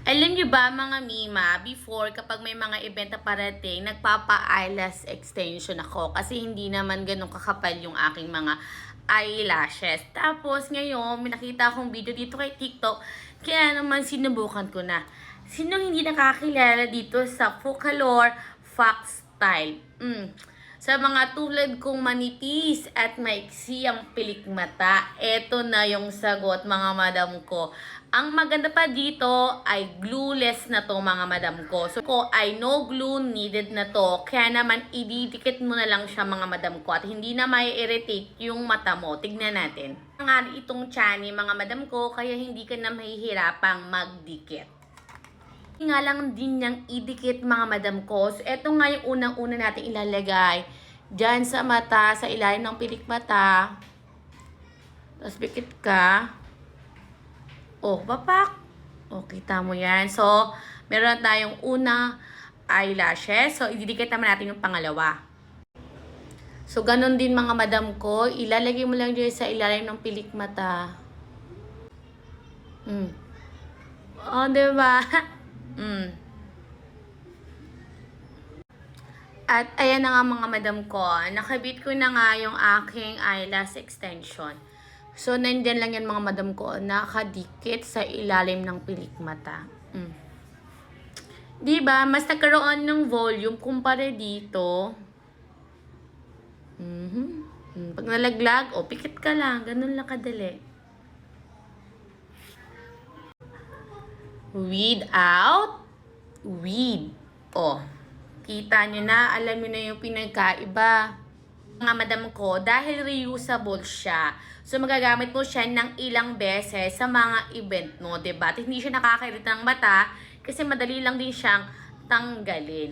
Alam niyo ba mga Mima, before kapag may mga event na parating, nagpapa-eyelash extension ako kasi hindi naman ganun kakapal yung aking mga eyelashes. Tapos ngayon, may nakita akong video dito kay TikTok, kaya naman sinubukan ko na. Sino hindi nakakilala dito sa Focalor Fox Style? Sa mga tulad kong manipis at maiksi ang pilik mata, eto na yung sagot mga madam ko. Ang maganda pa dito ay glueless na to mga madam ko. So ko ay no glue needed na to. Kaya naman ididikit mo na lang siya mga madam ko at hindi na may irritate yung mata mo. Tignan natin. Nga itong chani mga madam ko kaya hindi ka na mahihirapang magdikit. Nga lang din niyang idikit mga madam ko. So, eto nga yung unang-una natin ilalagay. Diyan sa mata, sa ilalim ng pilik mata. Tapos pikit ka. Oh, papak. Oh, kita mo yan. So, meron tayong una eyelashes. So, ididikit naman natin yung pangalawa. So, ganun din mga madam ko. Ilalagay mo lang dyan sa ilalim ng pilik mata. Oh, diba? At ayan na nga mga madam ko, nakabit ko na nga yung aking eyelash extension. So, nandyan lang yan mga madam ko, nakadikit sa ilalim ng pilik mata. Diba? Mas nagkaroon ng volume kumpara dito. Pag nalaglag, pikit ka lang. Ganun lang kadali. Without with. Kita nyo na, alam nyo na yung pinagkaiba. Mga madam ko, dahil reusable siya, so magagamit mo siya ng ilang beses sa mga event mo, diba? At hindi siya nakakairita ng mata kasi madali lang din siyang tanggalin.